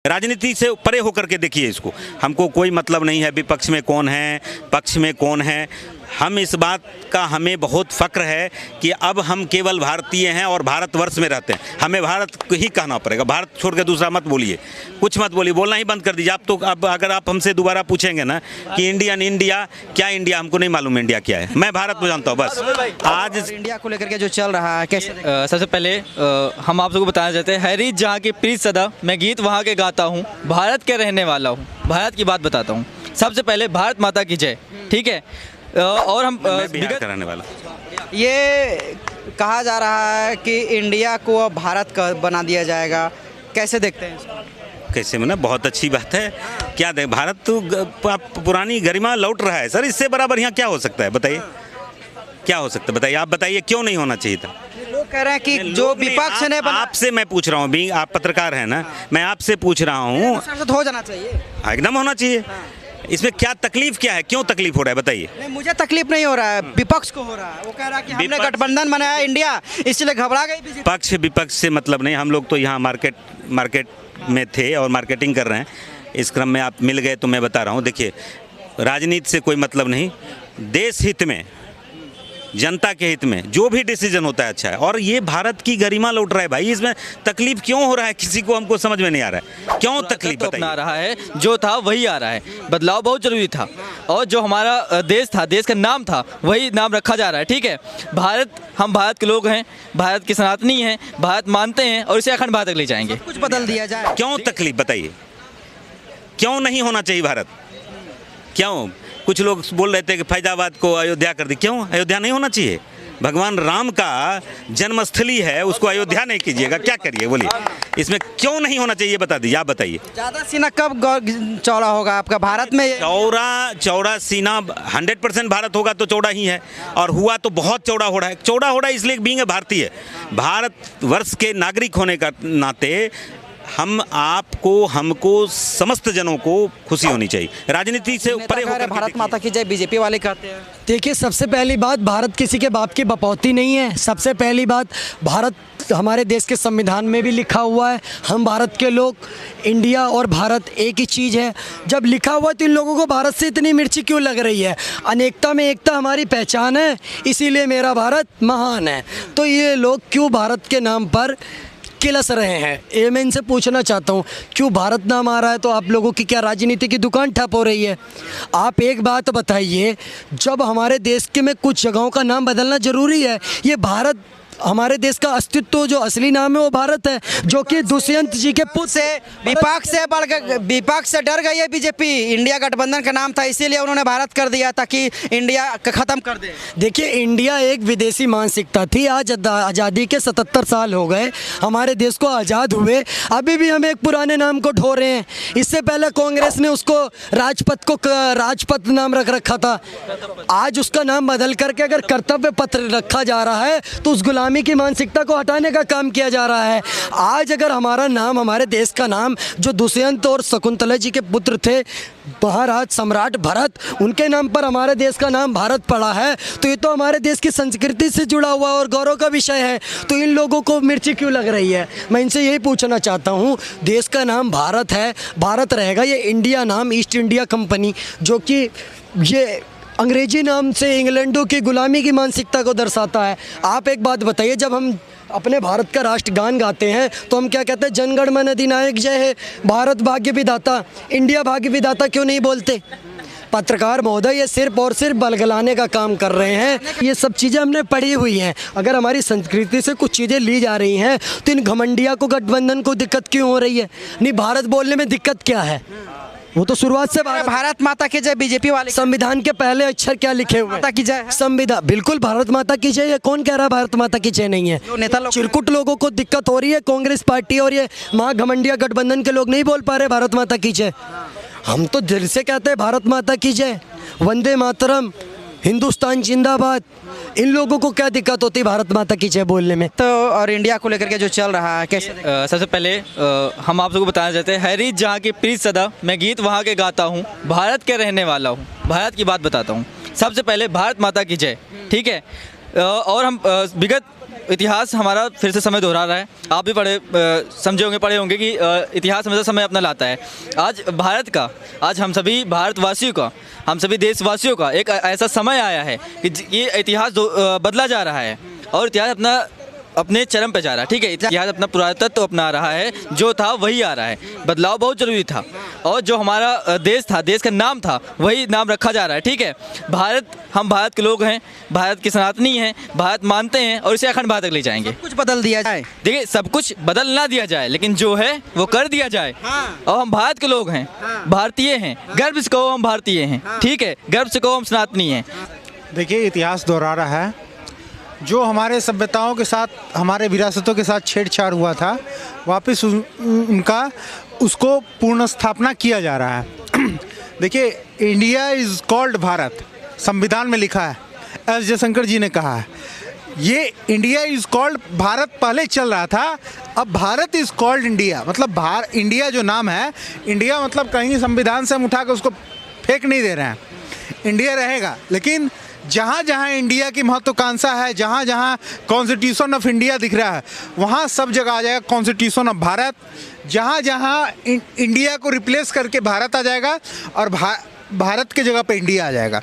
राजनीति से परे होकर के देखिए इसको। हमको कोई मतलब नहीं है विपक्ष में कौन है, पक्ष में कौन है। हम इस बात का हमें बहुत फ़क्र है कि अब हम केवल भारतीय हैं और भारतवर्ष में रहते हैं। हमें भारत ही कहना पड़ेगा, भारत छोड़ के दूसरा मत बोलिए, कुछ मत बोलिए, बोलना ही बंद कर दीजिए। आप तो अब अगर आप हमसे दोबारा पूछेंगे ना कि इंडिया क्या इंडिया, हमको नहीं मालूम इंडिया क्या है। मैं भारत को जानता हूँ बस। आज इंडिया को लेकर के जो चल रहा है कैसे सबसे पहले हम आप सबको बताना चाहते हैं, हैरी जहाँ की प्रीत सदा, मैं गीत वहाँ के गाता हूँ, भारत के रहने वाला हूँ, भारत की बात बताता हूँ। सबसे पहले भारत माता की जय, ठीक है। और हम बिहार का रहने वाला। ये कहा जा रहा है कि इंडिया को अब भारत का बना दिया जाएगा, कैसे देखते हैं इसको? कैसे मैंने, बहुत अच्छी बात है। क्या दे, भारत तो पुरानी गरिमा लौट रहा है सर। इससे बड़ा बढ़िया क्या हो सकता है बताइए, क्या हो सकता है बताइए। आप बताइए क्यों नहीं होना चाहिए था। लोग कह रहे हैं कि जो विपक्ष ने आपसे मैं पूछ रहा हूँ, आप पत्रकार हैं ना, मैं आपसे पूछ रहा हूँ। हो जाना चाहिए, एकदम होना चाहिए। इसमें क्या तकलीफ क्या है, क्यों तकलीफ हो रहा है बताइए। नहीं, मुझे तकलीफ नहीं हो रहा है, विपक्ष को हो रहा है। वो कह रहा है कि हमने गठबंधन बनाया इंडिया, इसलिए घबरा गई बीजेपी। पक्ष विपक्ष से मतलब नहीं, हम लोग तो यहाँ मार्केट में थे और मार्केटिंग कर रहे हैं। इस क्रम में आप मिल गए तो मैं बता रहा हूँ। देखिए, राजनीति से कोई मतलब नहीं, देश हित में, जनता के हित में जो भी डिसीजन होता है अच्छा है। और ये भारत की गरिमा लौट रहा है भाई, इसमें तकलीफ क्यों हो रहा है किसी को, हमको समझ में नहीं आ रहा है क्यों तकलीफ तो अपना रहा है, जो था वही आ रहा है। बदलाव बहुत जरूरी था और जो हमारा देश था, देश का नाम था, वही नाम रखा जा रहा है, ठीक है। भारत, हम भारत के लोग हैं, भारत के सनातनी हैं, भारत मानते हैं और इसे अखंड भारत तक ले जाएंगे। कुछ बदल दिया जाए, क्यों तकलीफ बताइए, क्यों नहीं होना चाहिए भारत, क्यों। कुछ लोग बोल रहे थे कि फैजाबाद को अयोध्या कर दी, क्यों अयोध्या नहीं होना चाहिए। भगवान राम का जन्मस्थली है, उसको अयोध्या नहीं कीजिएगा, क्या करिए बोलिए। इसमें क्यों नहीं होना चाहिए बता दीजिए, आप बताइए। ज़्यादा सीना कब चौड़ा होगा आपका भारत में? चौड़ा सीना 100% भारत होगा तो चौड़ा ही है, और हुआ तो बहुत चौड़ा हो रहा है। चौड़ा हो रहा है इसलिए बीइंग भारतीय, भारतवर्ष के नागरिक होने का नाते हम आपको, हमको, समस्त जनों को खुशी होनी चाहिए। राजनीति से परे होकर भारत माता की जय बीजेपी वाले कहते हैं। देखिए, सबसे पहली बात, भारत किसी के बाप की बपौती नहीं है। सबसे पहली बात, भारत हमारे देश के संविधान में भी लिखा हुआ है, हम भारत के लोग, इंडिया और भारत एक ही चीज़ है। जब लिखा हुआ तो इन लोगों को भारत से इतनी मिर्ची क्यों लग रही है? अनेकता में एकता हमारी पहचान है, इसीलिए मेरा भारत महान है। तो ये लोग क्यों भारत के नाम पर किलस रहे हैं, ये मैं इनसे पूछना चाहता हूँ। क्यों भारत नाम आ रहा है तो आप लोगों की क्या राजनीति की दुकान ठप हो रही है? आप एक बात बताइए, जब हमारे देश के में कुछ जगहों का नाम बदलना ज़रूरी है, ये भारत, हमारे देश का अस्तित्व जो असली नाम है वो भारत है, जो कि दुष्यंत जी के पुत्र से विपक्ष से बढ़ गए, विपक्ष से डर गई है बीजेपी। इंडिया गठबंधन का नाम था, इसीलिए उन्होंने भारत कर दिया ताकि इंडिया खत्म कर दे। देखिए, इंडिया एक विदेशी मानसिकता थी। आज आज़ादी के 77 साल हो गए, हमारे देश को आज़ाद हुए, अभी भी हम एक पुराने नाम को ढो रहे हैं। इससे पहले कांग्रेस ने उसको राजपथ नाम रख रखा था, आज उसका नाम बदल करके अगर कर्तव्य पत्र रखा जा रहा है तो उस गुलामी की मानसिकता को हटाने का काम किया जा रहा है। आज अगर हमारा नाम, हमारे देश का नाम, जो दुष्यंत और शकुंतला जी के पुत्र थे, महाराज सम्राट भरत, उनके नाम पर हमारे देश का नाम भारत पड़ा है, तो ये तो हमारे देश की संस्कृति से जुड़ा हुआ और गौरव का विषय है। तो इन लोगों को मिर्ची क्यों लग रही है? मैं इनसे यही पूछना चाहता हूँ। देश का नाम भारत है, भारत रहेगा। ये इंडिया नाम, ईस्ट इंडिया कंपनी, जो कि ये अंग्रेजी नाम से इंग्लैंडों की गुलामी की मानसिकता को दर्शाता है। आप एक बात बताइए, जब हम अपने भारत का राष्ट्रगान गाते हैं तो हम क्या कहते हैं? जनगण मन अधिनायक जय है, भारत भाग्य विधाता, इंडिया भाग्य विधाता क्यों नहीं बोलते? पत्रकार महोदय, ये सिर्फ और सिर्फ बलगलाने का काम कर रहे हैं। ये सब चीज़ें हमने पढ़ी हुई हैं। अगर हमारी संस्कृति से कुछ चीज़ें ली जा रही हैं तो इन घमंडिया को, गठबंधन को दिक्कत क्यों हो रही है? नहीं, भारत बोलने में दिक्कत क्या है? वो तो शुरुआत से भारत माता की जय बीजेपी वाले। संविधान के पहले अक्षर क्या लिखे हुए? माता की जय। संविधान, बिल्कुल भारत माता की जय है। कौन कह रहा है भारत माता की जय नहीं है? नेता लोग, चिरकुट लोगों को दिक्कत हो रही है, कांग्रेस पार्टी और ये महाघमंडिया गठबंधन के लोग नहीं बोल पा रहे भारत माता की जय। हम तो दिल से कहते हैं भारत माता की जय, वंदे मातरम, हिंदुस्तान जिंदाबाद। इन लोगों को क्या दिक्कत होती है भारत माता की जय बोलने में? तो और इंडिया को लेकर के जो चल रहा है कैसे? सबसे पहले हम आप सबको बताना चाहते हैं, हैरी जहाँ की प्रीत सदा, मैं गीत वहाँ के गाता हूँ, भारत के रहने वाला हूँ, भारत की बात बताता हूँ। सबसे पहले भारत माता की जय, ठीक है। और हम विगत इतिहास हमारा फिर से समय दोहरा रहा है। आप भी समझे होंगे, पढ़े होंगे कि इतिहास हमेशा समय अपना लाता है। आज भारत का, आज हम सभी भारतवासियों का, हम सभी देशवासियों का एक ऐसा समय आया है कि ये इतिहास बदला जा रहा है और इतिहास अपने चरम पे जा रहा है। ठीक है, इतिहास अपना पुरातत्व अपना रहा है, जो था वही आ रहा है। बदलाव बहुत ज़रूरी था और जो हमारा देश था, देश का नाम था, वही नाम रखा जा रहा है। ठीक है, हम भारत के लोग हैं, भारत के सनातनी हैं, भारत मानते हैं और इसे अखंड भारत तक ले जाएंगे। कुछ बदल दिया जाए। देखिए, सब कुछ बदल ना दिया जाए, लेकिन जो है वो कर दिया जाए। और हम भारत के लोग हैं, भारतीय हैं, गर्व से कहो हम भारतीय हैं। ठीक है, गर्व से कहो हम सनातनी हैं। देखिए, इतिहास दोहरा रहा है। जो हमारे सभ्यताओं के साथ, हमारे विरासतों के साथ छेड़छाड़ हुआ था, वापस उसको पूर्ण स्थापना किया जा रहा है। देखिए, इंडिया इज़ कॉल्ड भारत, संविधान में लिखा है, एस जयशंकर जी ने कहा है। ये इंडिया इज़ कॉल्ड भारत पहले चल रहा था, अब भारत इज़ कॉल्ड इंडिया। मतलब इंडिया जो नाम है, इंडिया मतलब कहीं संविधान से हम उठा कर उसको फेंक नहीं दे रहे हैं। इंडिया रहेगा, लेकिन जहाँ जहाँ इंडिया की महत्वाकांक्षा है, जहाँ जहाँ कॉन्स्टिट्यूशन ऑफ इंडिया दिख रहा है, वहाँ सब जगह आ जाएगा कॉन्स्टिट्यूशन ऑफ भारत। जहाँ जहाँ इंडिया को रिप्लेस करके भारत आ जाएगा और भारत के जगह पे इंडिया आ जाएगा।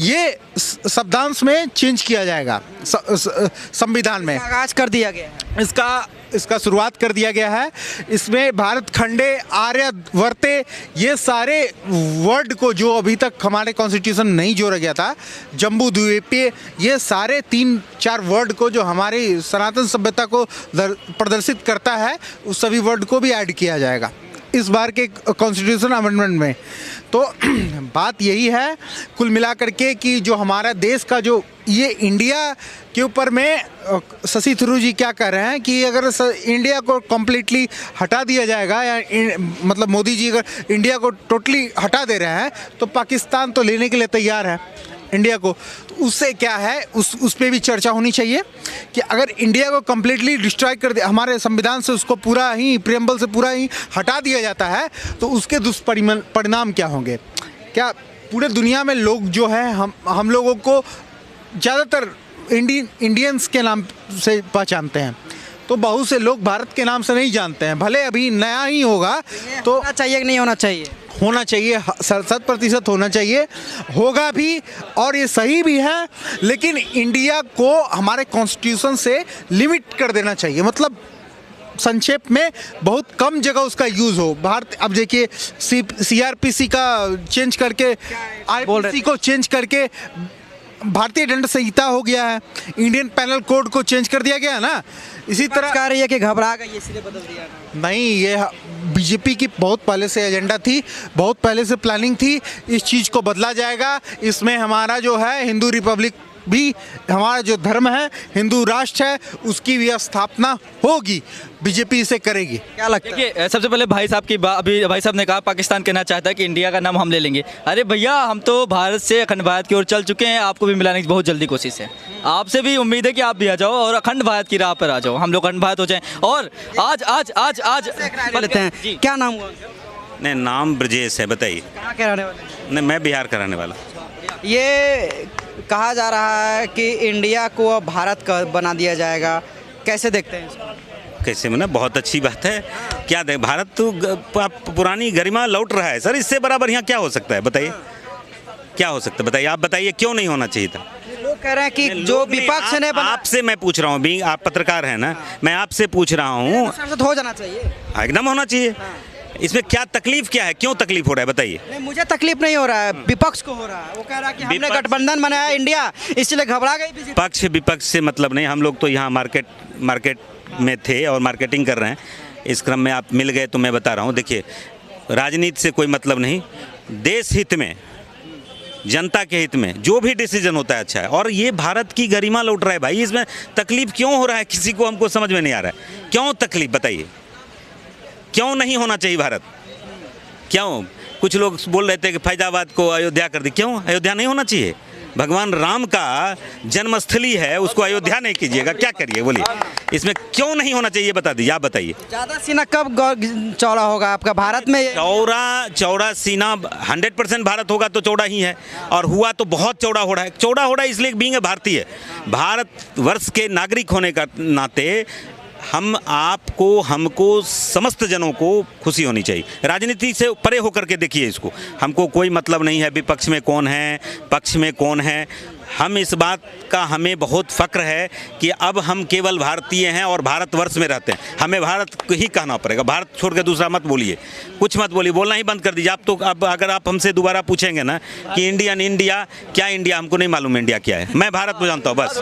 ये शब्दांश में चेंज किया जाएगा संविधान में। आगाज कर दिया गया है। इसका शुरुआत कर दिया गया है। इसमें भारत खंडे, आर्य, वर्ते, ये सारे वर्ड को जो अभी तक हमारे कॉन्स्टिट्यूशन नहीं जोड़ा गया था, जम्बू द्वीपीय, ये सारे 3-4 वर्ड को जो हमारी सनातन सभ्यता को प्रदर्शित करता है, उस सभी वर्ड को भी ऐड किया जाएगा इस बार के कॉन्स्टिट्यूशन अमेंडमेंट में। तो बात यही है कुल मिलाकर के कि जो हमारा देश का जो ये इंडिया के ऊपर में शशि थरूर जी क्या कह रहे हैं कि अगर इंडिया को कम्प्लीटली हटा दिया जाएगा, या मतलब मोदी जी अगर इंडिया को टोटली हटा दे रहे हैं, तो पाकिस्तान तो लेने के लिए तैयार है इंडिया को। तो उससे क्या है, उस पर भी चर्चा होनी चाहिए कि अगर इंडिया को कम्प्लीटली डिस्ट्रॉय कर दिया, हमारे संविधान से उसको पूरा ही प्रियम्बल से पूरा ही हटा दिया जाता है, तो उसके दुष्परिणाम क्या होंगे। क्या पूरे दुनिया में लोग जो है हम लोगों को ज़्यादातर इंडियंस के नाम से पहचानते हैं, तो बहुत से लोग भारत के नाम से नहीं जानते हैं। भले अभी नया ही होगा तो होना चाहिए कि नहीं होना चाहिए? होना चाहिए, 100% होना चाहिए, होगा भी और ये सही भी है। लेकिन इंडिया को हमारे कॉन्स्टिट्यूशन से लिमिट कर देना चाहिए। मतलब संक्षेप में बहुत कम जगह उसका यूज़ हो। भारत अब देखिए CRPC का चेंज करके IPC को चेंज करके भारतीय दंड संहिता हो गया है, इंडियन पैनल कोड को चेंज कर दिया गया है ना। इसी तरह कह रही है कि घबरा गई इसलिए बदल दिया ना। नहीं, ये बीजेपी की बहुत पहले से एजेंडा थी, बहुत पहले से प्लानिंग थी। इस चीज़ को बदला जाएगा। इसमें हमारा जो है हिंदू रिपब्लिक भी, हमारा जो धर्म है, हिंदू राष्ट्र है, उसकी भी स्थापना होगी, बीजेपी इसे करेगी। क्या लगता है? देखिए, सबसे पहले भाई साहब की अभी भाई साहब ने कहा पाकिस्तान कहना चाहता है कि इंडिया का नाम हम ले लेंगे। अरे भैया, हम तो भारत से अखंड भारत की ओर चल चुके हैं, आपको भी मिलाने की बहुत जल्दी कोशिश है। आपसे भी उम्मीद है कि आप भी आ जाओ और अखंड भारत की राह पर आ जाओ, हम लोग अखंड भारत हो जाएं। और आज लेते हैं। क्या नाम हुआ? नहीं, नाम ब्रजेश है। बताइए। कहाँ के रहने वाले? नहीं, मैं बिहार का रहने वाला। ये कहा जा रहा है कि इंडिया को अब भारत का बना दिया जाएगा, कैसे देखते हैं इसको? कैसे मना, बहुत अच्छी बात है। क्या देख, भारत तो पुरानी गरिमा लौट रहा है सर। इससे बड़ा बढ़िया क्या हो सकता है? बताइए, क्या हो सकता है? बताइए, आप बताइए, क्यों नहीं होना चाहिए था? लोग कह रहे हैं कि जो विपक्ष ने आपसे मैं पूछ रहा हूँ, आप पत्रकार हैं ना, मैं आपसे पूछ रहा हूँ। सांसद हो जाना चाहिए, एकदम होना चाहिए। इसमें क्या तकलीफ क्या है? क्यों तकलीफ हो रहा है? बताइए। नहीं, मुझे तकलीफ नहीं हो रहा है, विपक्ष को हो रहा है। वो कह रहा है कि हमने गठबंधन बनाया इंडिया, इसलिए घबरा गई। पक्ष विपक्ष से मतलब नहीं, हम लोग तो यहाँ मार्केट में थे और मार्केटिंग कर रहे हैं। इस क्रम में आप मिल गए तो मैं बता रहा हूँ। देखिए, राजनीति से कोई मतलब नहीं, देश हित में, जनता के हित में जो भी डिसीजन होता है अच्छा है। और ये भारत की गरिमा लौट रहा है भाई, इसमें तकलीफ क्यों हो रहा है किसी को? हमको समझ में नहीं आ रहा है, क्यों तकलीफ? बताइए, क्यों नहीं होना चाहिए भारत? क्यों? कुछ लोग बोल रहे थे कि फैजाबाद को अयोध्या कर दी, क्यों अयोध्या नहीं होना चाहिए? भगवान राम का जन्मस्थली है, उसको अयोध्या नहीं कीजिएगा, क्या करिए बोलिए? इसमें क्यों नहीं होना चाहिए बता दीजिए, आप बताइए। ज़्यादा सीना कब चौड़ा होगा आपका भारत में? चौड़ा सीना 100% भारत होगा तो चौड़ा ही है, और हुआ तो बहुत चौड़ा हो रहा है। चौड़ा हो रहा है इसलिए बीइंग भारतीय, भारतवर्ष के नागरिक होने का नाते हम आपको, हमको, समस्त जनों को खुशी होनी चाहिए। राजनीति से परे होकर के देखिए इसको, हमको कोई मतलब नहीं है विपक्ष में कौन है, पक्ष में कौन है। हम इस बात का हमें बहुत फ़ख्र है कि अब हम केवल भारतीय हैं और भारतवर्ष में रहते हैं। हमें भारत को ही कहना पड़ेगा, भारत छोड़ के दूसरा मत बोलिए, कुछ मत बोलिए, बोलना ही बंद कर दीजिए। आप तो अब अगर आप हमसे दोबारा पूछेंगे ना कि इंडिया, क्या इंडिया, हमको नहीं मालूम इंडिया क्या है, मैं भारत को जानता हूँ बस।